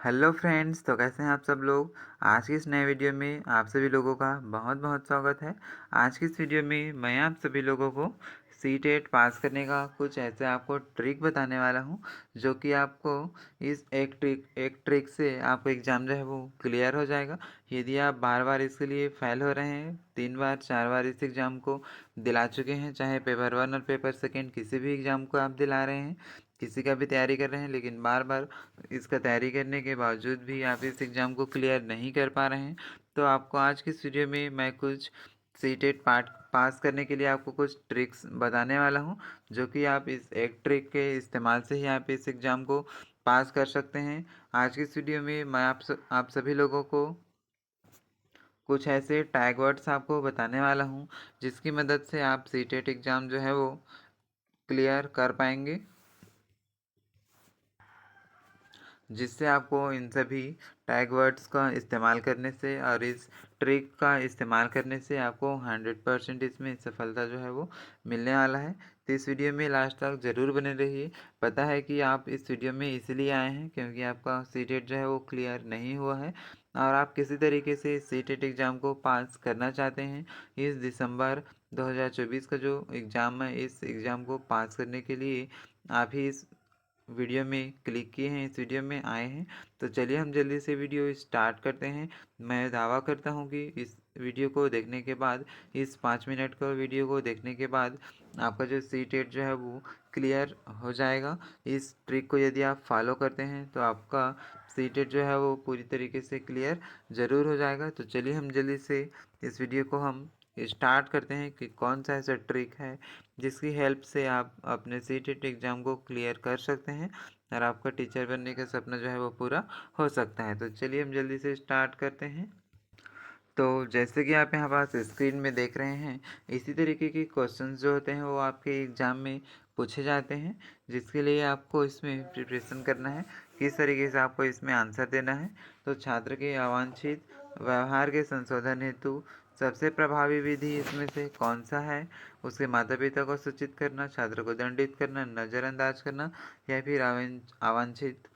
Hello friends, तो कैसे हैं आप सब लोग। आज की इस नए वीडियो में आप सभी लोगों का बहुत बहुत स्वागत है। आज की इस वीडियो में मैं आप सभी लोगों को सी टेट पास करने का कुछ ऐसे आपको ट्रिक बताने वाला हूं, जो कि आपको इस एक ट्रिक से आपको एग्ज़ाम जो है वो क्लियर हो जाएगा। यदि आप बार बार इसके लिए फेल हो रहे हैं, 3 बार 4 बार इस एग्ज़ाम को दिला चुके हैं, चाहे पेपर 1 और पेपर सेकेंड किसी भी एग्ज़ाम को आप दिला रहे हैं, किसी का भी तैयारी कर रहे हैं, लेकिन बार बार इसका तैयारी करने के बावजूद भी आप इस एग्ज़ाम को क्लियर नहीं कर पा रहे हैं, तो आपको आज की इस वीडियो में मैं कुछ सी टेट पार्ट पास करने के लिए आपको कुछ ट्रिक्स बताने वाला हूं, जो कि आप इस एक ट्रिक के इस्तेमाल से ही आप इस एग्ज़ाम को पास कर सकते हैं। आज की इस वीडियो में मैं आप सभी लोगों को कुछ ऐसे टैग वर्ड्स आपको बताने वाला हूं, जिसकी मदद से आप सी टेट एग्ज़ाम जो है वो क्लियर कर पाएंगे, जिससे आपको इन सभी टैग वर्ड्स का इस्तेमाल करने से और इस ट्रिक का इस्तेमाल करने से आपको 100% इसमें सफलता जो है वो मिलने वाला है। तो इस वीडियो में लास्ट तक ज़रूर बने रहिए। पता है कि आप इस वीडियो में इसलिए आए हैं क्योंकि आपका सी टेट जो है वो क्लियर नहीं हुआ है और आप किसी तरीके से सी टेट एग्ज़ाम को पास करना चाहते हैं। इस दिसंबर 2024 का जो एग्ज़ाम है, इस एग्ज़ाम को पास करने के लिए आप ही इस वीडियो में क्लिक किए हैं, इस वीडियो में आए हैं। तो चलिए हम जल्दी से वीडियो स्टार्ट करते हैं। मैं दावा करता हूं कि इस वीडियो को देखने के बाद, इस 5 मिनट का वीडियो को देखने के बाद आपका जो सी टेट जो है वो क्लियर हो जाएगा। इस ट्रिक को यदि आप फॉलो करते हैं तो आपका सी टेट जो है वो पूरी तरीके से क्लियर ज़रूर हो जाएगा। तो चलिए हम जल्दी से इस वीडियो को हम स्टार्ट करते हैं कि कौन सा ऐसा ट्रिक है जिसकी हेल्प से आप अपने सी टेट एग्ज़ाम को क्लियर कर सकते हैं और आपका टीचर बनने का सपना जो है वो पूरा हो सकता है। तो चलिए हम जल्दी से स्टार्ट करते हैं। तो जैसे कि आप यहाँ पास स्क्रीन में देख रहे हैं, इसी तरीके के क्वेश्चंस जो होते हैं वो आपके एग्ज़ाम में पूछे जाते हैं, जिसके लिए आपको इसमें प्रिपरेशन करना है, किस तरीके से आपको इसमें आंसर देना है। तो छात्र के अवांछित व्यवहार के संशोधन हेतु सबसे प्रभावी विधि इसमें से कौन सा है। उसके माता पिता को सूचित करना, छात्र को दंडित करना, नज़रअंदाज करना, या फिर अवांछित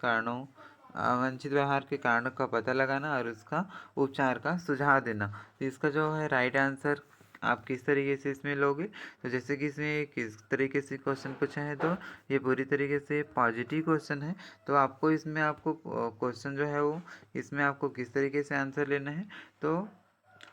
व्यवहार के कारण का पता लगाना और उसका उपचार का सुझाव देना। तो इसका जो है राइट आंसर आप किस तरीके से इसमें लोगे। तो जैसे कि इसमें किस तरीके से क्वेश्चन पूछा है, तो ये पूरी तरीके से पॉजिटिव क्वेश्चन है। तो आपको इसमें आपको क्वेश्चन जो है वो इसमें आपको किस तरीके से आंसर लेना है। तो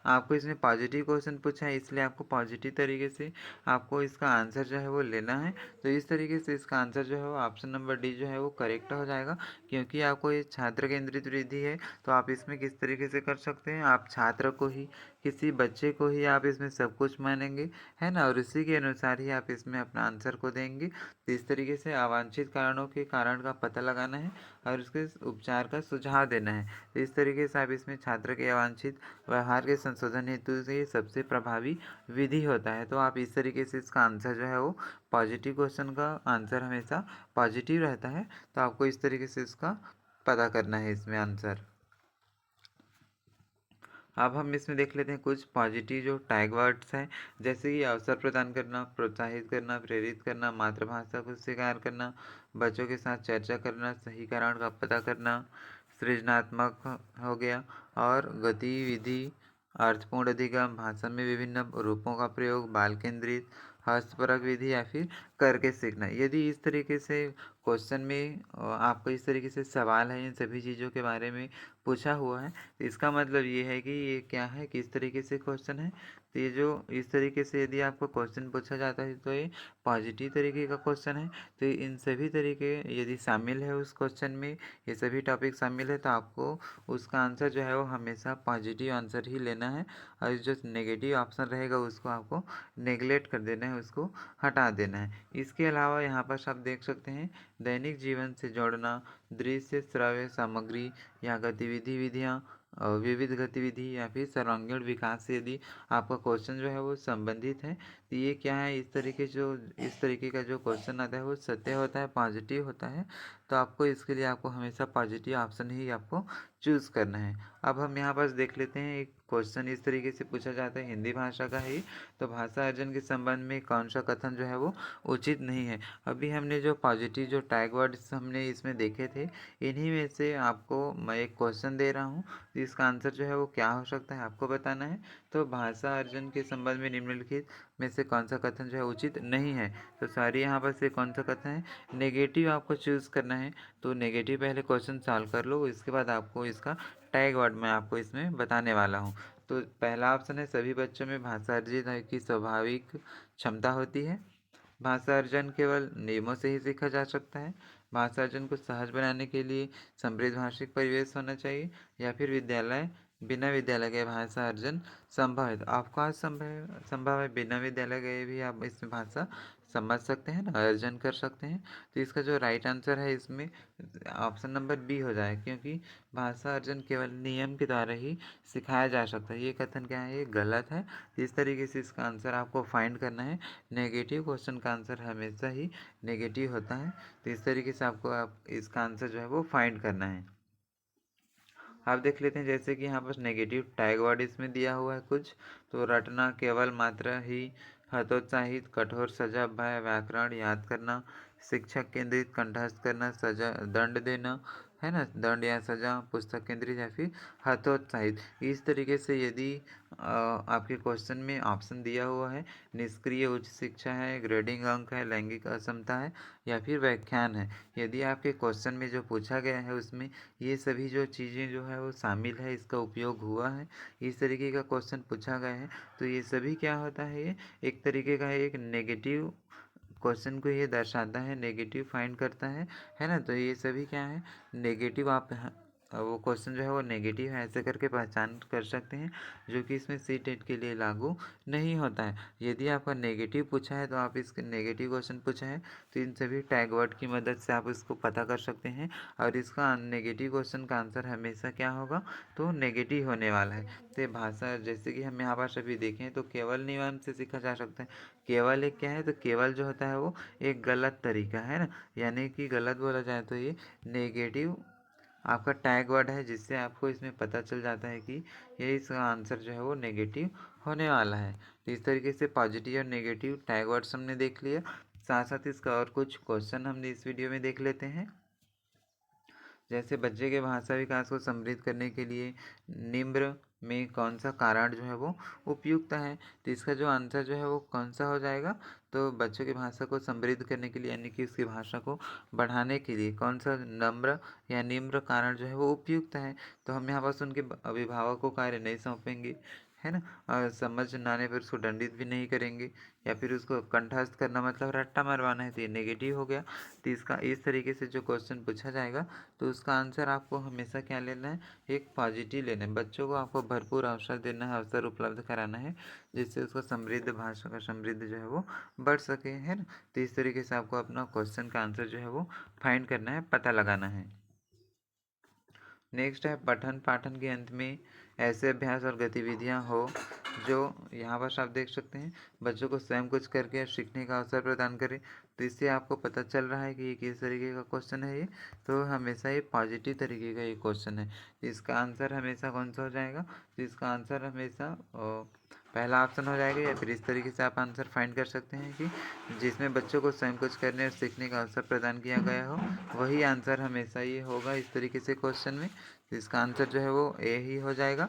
आपको इसमें पॉजिटिव क्वेश्चन पूछा है, इसलिए आपको पॉजिटिव तरीके से आपको इसका आंसर जो है वो लेना है। तो इस तरीके से इसका आंसर जो है वो ऑप्शन नंबर डी जो है वो करेक्ट हो जाएगा, क्योंकि आपको ये छात्र केंद्रित विधि है। तो आप इसमें किस तरीके से कर सकते हैं, आप छात्र को ही, किसी बच्चे को ही आप इसमें सब कुछ मानेंगे, है ना, और उसी के अनुसार ही आप इसमें अपना आंसर को देंगे। तो इस तरीके से अवांछित कारणों के कारण का पता लगाना है और उसके उपचार का सुझाव देना है। तो इस तरीके से आप इसमें छात्र के अवांछित व्यवहार के संशोधन हेतु से ये सबसे प्रभावी विधि होता है। तो आप इस तरीके से इसका आंसर जो है वो पॉजिटिव क्वेश्चन का आंसर हमेशा पॉजिटिव रहता है। तो आपको इस तरीके से इसका पता करना है इसमें आंसर। अब हम इसमें देख लेते हैं कुछ पॉजिटिव जो टैग वर्ड्स हैं, जैसे कि अवसर प्रदान करना, प्रोत्साहित करना, प्रेरित करना, मातृभाषा को स्वीकार करना, बच्चों के साथ चर्चा करना, सही कारण का पता करना, सृजनात्मक हो गया, और गतिविधि, अर्थपूर्ण अधिगम, भाषण में विभिन्न रूपों का प्रयोग, बाल केंद्रित, हस्तपरक विधि, या फिर करके सीखना। यदि इस तरीके से क्वेश्चन में आपको इस तरीके से सवाल है इन सभी चीज़ों के बारे में पूछा हुआ है, तो इसका मतलब ये है कि ये क्या है, किस तरीके से क्वेश्चन है। तो ये जो इस तरीके से यदि आपको क्वेश्चन पूछा जाता है तो ये पॉजिटिव तरीके का क्वेश्चन है। तो इन सभी तरीके यदि शामिल है उस क्वेश्चन में, ये सभी टॉपिक शामिल है, तो आपको उसका आंसर जो है वो हमेशा पॉजिटिव आंसर ही लेना है, और जो नेगेटिव ऑप्शन रहेगा उसको आपको नेगलेक्ट कर देना है, उसको हटा देना है। इसके अलावा यहाँ पर आप देख सकते हैं दैनिक जीवन से जोड़ना, दृश्य श्रव्य सामग्री या गतिविधि विधियाँ, विविध गतिविधि, या फिर सर्वांगीण विकास से यदि आपका क्वेश्चन जो है वो संबंधित है, तो ये क्या है, इस तरीके का जो क्वेश्चन आता है वो सत्य होता है, पॉजिटिव होता है। तो आपको इसके लिए आपको हमेशा पॉजिटिव ऑप्शन ही आपको चूज़ करना है। अब हम यहाँ पर देख लेते हैं एक क्वेश्चन इस तरीके से पूछा जाता है हिंदी भाषा का ही, तो भाषा अर्जन के संबंध में कौन सा कथन जो है वो उचित नहीं है। अभी हमने जो पॉजिटिव जो टैग वर्ड्स हमने इसमें देखे थे, इन्हीं में से आपको मैं एक क्वेश्चन दे रहा हूँ, तो इसका आंसर जो है वो क्या हो सकता है आपको बताना है। तो भाषा अर्जन के संबंध में निम्नलिखित में से कौन सा कथन जो है उचित नहीं है। तो सारी यहाँ पर से कौन सा कथन है, नेगेटिव आपको चूज़ करना है। तो नेगेटिव पहले क्वेश्चन सॉल्व कर लो, इसके बाद आपको इसका टैग वर्ड मैं आपको इसमें बताने वाला हूँ। तो पहला ऑप्शन है, सभी बच्चों में भाषा अर्जन की स्वाभाविक क्षमता होती है। भाषा अर्जन केवल नियमों से ही सीखा जा सकता है। भाषा अर्जन को सहज बनाने के लिए समृद्ध भाषिक परिवेश होना चाहिए, या फिर विद्यालय बिना विद्यालय के भाषा अर्जन संभव है। तो आपको आज संभव है, बिना विद्यालय गए भी आप इसमें भाषा समझ सकते हैं ना, अर्जन कर सकते हैं। तो इसका जो राइट आंसर है इसमें ऑप्शन नंबर बी हो जाए, क्योंकि भाषा अर्जन केवल नियम के द्वारा ही सिखाया जा सकता है। ये कथन क्या है, ये गलत है। इस तरीके से इसका आंसर आपको फाइंड करना है। नेगेटिव क्वेश्चन का आंसर हमेशा ही नेगेटिव होता है। तो इस तरीके से आपको इसका आंसर जो है वो फाइंड करना है। आप देख लेते हैं, जैसे कि यहाँ पर नेगेटिव टैग वर्ड इसमें दिया हुआ है कुछ। तो रटना, केवल मात्रा ही, हतोत्साहित, कठोर सजा, भय, व्याकरण, याद करना, शिक्षक केंद्रित, कंठस्थ करना, सजा, दंड देना, है ना, दंड या सजा, पुस्तक केंद्रित, या फिर हतोत्साहित। इस तरीके से यदि आपके क्वेश्चन में ऑप्शन दिया हुआ है, निष्क्रिय उच्च शिक्षा है, ग्रेडिंग अंक है, लैंगिक असमता है, या फिर व्याख्यान है, यदि आपके क्वेश्चन में जो पूछा गया है उसमें ये सभी जो चीज़ें जो है वो शामिल है, इसका उपयोग हुआ है, इस तरीके का क्वेश्चन पूछा गया है, तो ये सभी क्या होता है, ये एक तरीके का एक नेगेटिव क्वेश्चन को ये दर्शाता है, नेगेटिव फाइंड करता है ना। तो ये सभी क्या है, नेगेटिव आप वो क्वेश्चन जो है वो नेगेटिव है ऐसे करके पहचान कर सकते हैं, जो कि इसमें सी टेट के लिए लागू नहीं होता है। यदि आपका नेगेटिव पूछा है, तो आप इसके नेगेटिव क्वेश्चन पूछा है, तो इन सभी टैग वर्ड की मदद से आप इसको पता कर सकते हैं, और इसका नेगेटिव क्वेश्चन का आंसर हमेशा क्या होगा, तो नेगेटिव होने वाला है। तो भाषा, जैसे कि हम यहाँ पर अभी देखें, तो केवल नियम से सीखा जा सकता है। केवल एक क्या है, तो केवल जो होता है वो एक गलत तरीका है ना, यानी कि गलत बोला जाए तो ये नेगेटिव आपका टैग वर्ड है, जिससे आपको इसमें पता चल जाता है कि ये इसका आंसर जो है वो नेगेटिव होने वाला है। तो इस तरीके से पॉजिटिव और नेगेटिव टैग वर्ड्स हमने देख लिया, साथ साथ इसका और कुछ क्वेश्चन हमने इस वीडियो में देख लेते हैं। जैसे बच्चे के भाषा विकास को समृद्ध करने के लिए निम्न में कौन सा कारण जो है वो उपयुक्त है। तो इसका जो आंसर जो है वो कौन सा हो जाएगा, तो बच्चों की भाषा को समृद्ध करने के लिए, यानी कि उसकी भाषा को बढ़ाने के लिए कौन सा नम्र या निम्न कारण जो है वो उपयुक्त है। तो हम यहाँ पास उनके अभिभावक को कार्य नहीं सौंपेंगे, है ना, और समझ ना आने पर उसको दंडित भी नहीं करेंगे, या फिर उसको कंठस्थ करना मतलब रट्टा मरवाना है, तो ये नेगेटिव हो गया। तो इसका इस तरीके से जो क्वेश्चन पूछा जाएगा, तो उसका आंसर आपको हमेशा क्या लेना है, एक पॉजिटिव लेना है। बच्चों को आपको भरपूर अवसर देना है, अवसर उपलब्ध कराना है, जिससे उसका समृद्ध भाषा का समृद्ध जो है वो बढ़ सके, है ना। तो इस तरीके से आपको अपना क्वेश्चन का आंसर जो है वो फाइंड करना है, पता लगाना है। नेक्स्ट है, पठन पाठन के अंत में ऐसे अभ्यास और गतिविधियां हो जो, यहाँ पर आप देख सकते हैं, बच्चों को स्वयं कुछ करके सीखने का अवसर प्रदान करें। तो इससे आपको पता चल रहा है कि ये किस तरीके का क्वेश्चन है ये, तो हमेशा ये पॉजिटिव तरीके का ये क्वेश्चन है। तो इसका आंसर हमेशा कौन सा हो जाएगा, तो इसका आंसर हमेशा पहला ऑप्शन हो जाएगा, या फिर इस तरीके से आप आंसर फाइंड कर सकते हैं कि जिसमें बच्चों को स्वयं कुछ करने और सीखने का अवसर प्रदान किया गया हो, वही आंसर हमेशा ये होगा इस तरीके से क्वेश्चन में। तो इसका आंसर जो है वो ए ही हो जाएगा।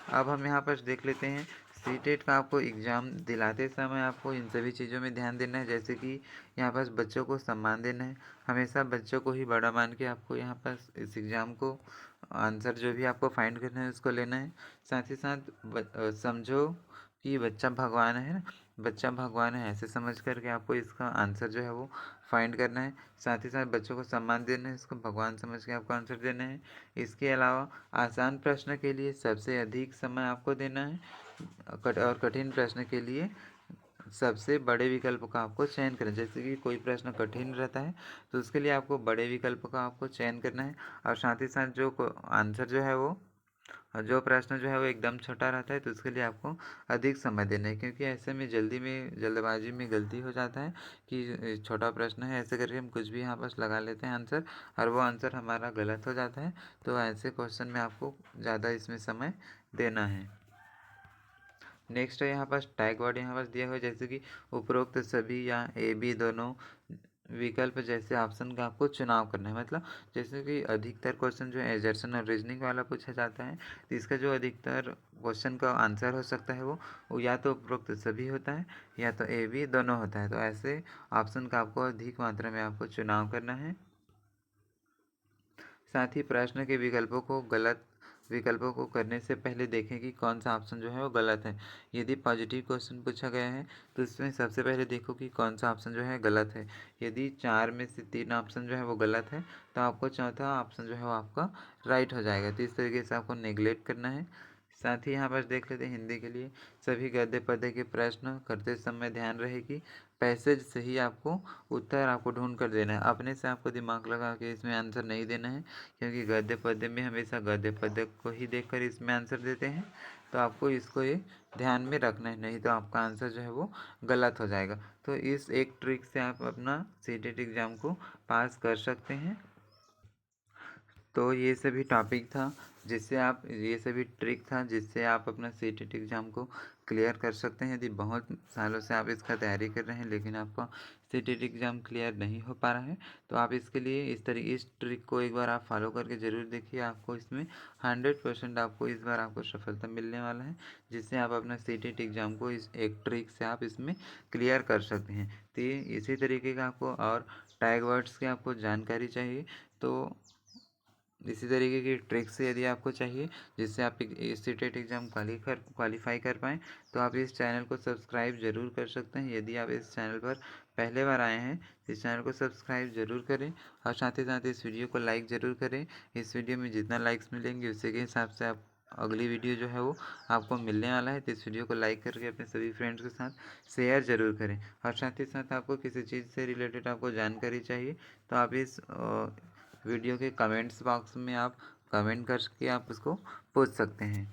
अब हम यहाँ पर देख लेते हैं, सी टेट का आपको एग्ज़ाम दिलाते समय आपको इन सभी चीज़ों में ध्यान देना है, जैसे कि यहाँ पर बच्चों को सम्मान देना है, हमेशा बच्चों को ही बड़ा मान के आपको यहाँ पर इस एग्ज़ाम को आंसर जो भी आपको फाइंड करना है उसको लेना है। साथ ही साथ समझो कि बच्चा भगवान है ना, बच्चा भगवान है ऐसे समझ करके आपको इसका आंसर जो है वो फाइंड करना है। साथ ही साथ बच्चों को सम्मान देना है, इसको भगवान समझ के आपको आंसर देना है। इसके अलावा आसान प्रश्न के लिए सबसे अधिक समय आपको देना है, और कठिन प्रश्न के लिए सबसे बड़े विकल्प का आपको चयन करना है। जैसे कि कोई प्रश्न कठिन रहता है, तो उसके लिए आपको बड़े विकल्प का आपको चयन करना है, और साथ ही साथ जो आंसर जो है वो, जो प्रश्न जो है वो एकदम छोटा रहता है, तो उसके लिए आपको अधिक समय देना है, क्योंकि ऐसे में जल्दबाजी में गलती हो जाता है कि छोटा प्रश्न है ऐसे करके हम कुछ भी यहाँ पर लगा लेते हैं आंसर, और वो आंसर हमारा गलत हो जाता है। तो ऐसे क्वेश्चन में आपको ज़्यादा इसमें समय देना है। नेक्स्ट है यहाँ पास टैग वर्ड यहाँ पास दिया हुआ है, जैसे कि उपरोक्त सभी या ए बी दोनों विकल्प जैसे ऑप्शन का आपको चुनाव करना है। मतलब जैसे कि अधिकतर क्वेश्चन जो है एजर्सन और रीजनिंग वाला पूछा जाता है, तो इसका जो अधिकतर क्वेश्चन का आंसर हो सकता है वो या तो उपरोक्त सभी होता है या तो ए बी दोनों होता है। तो ऐसे ऑप्शन का आपको अधिक मात्रा में आपको चुनाव करना है। साथ ही प्रश्न के विकल्पों को करने से पहले देखें कि कौन सा ऑप्शन जो है वो गलत है। यदि पॉजिटिव क्वेश्चन पूछा गया है तो इसमें सबसे पहले देखो कि कौन सा ऑप्शन जो है गलत है। यदि 4 में से 3 ऑप्शन जो है वो गलत है तो आपको चौथा ऑप्शन जो है वो आपका राइट हो जाएगा। तो इस तरीके से आपको नेगलेक्ट करना है। साथ ही यहाँ पर देख लेते हैं हिंदी के लिए सभी गद्य पद्य के प्रश्न करते समय ध्यान रहे कि पैसेज से ही आपको उत्तर आपको ढूंढ कर देना है। अपने से आपको दिमाग लगा के इसमें आंसर नहीं देना है, क्योंकि गद्य पद्य में हमेशा गद्य पद्य को ही देखकर इसमें आंसर देते हैं। तो आपको इसको ये ध्यान में रखना है, नहीं तो आपका आंसर जो है वो गलत हो जाएगा। तो इस एक ट्रिक से आप अपना सीटेट एग्ज़ाम को पास कर सकते हैं। तो ये सभी टॉपिक था जिससे आप ये सभी ट्रिक था जिससे आप अपना सीटेट एग्ज़ाम को क्लियर कर सकते हैं। यदि बहुत सालों से आप इसका तैयारी कर रहे हैं लेकिन आपका सीटेट एग्ज़ाम क्लियर नहीं हो पा रहा है, तो आप इसके लिए इस ट्रिक को एक बार आप फॉलो करके ज़रूर देखिए। आपको इसमें 100% आपको इस बार आपको सफलता मिलने वाला है, जिससे आप अपना सीटेट एग्ज़ाम को इस एक ट्रिक से आप इसमें क्लियर कर सकते हैं। तो ये इसी तरीके का आपको और टैग वर्ड्स की आपको जानकारी चाहिए तो इसी तरीके की ट्रिक्स यदि आपको चाहिए जिससे आप सीटेट एग्ज़ाम क्वालिफाई कर पाएँ, तो आप इस चैनल को सब्सक्राइब ज़रूर कर सकते हैं। यदि आप इस चैनल पर पहले बार आए हैं तो इस चैनल को सब्सक्राइब ज़रूर करें और साथ ही साथ इस वीडियो को लाइक ज़रूर करें। इस वीडियो में जितना लाइक्स मिलेंगे उसी के हिसाब से आप अगली वीडियो जो है वो आपको मिलने वाला है। तो इस वीडियो को लाइक करके अपने सभी फ्रेंड्स के साथ शेयर ज़रूर करें। और साथ ही साथ आपको किसी चीज़ से रिलेटेड आपको जानकारी चाहिए तो आप इस वीडियो के कमेंट्स बॉक्स में आप कमेंट करके आप उसको पूछ सकते हैं।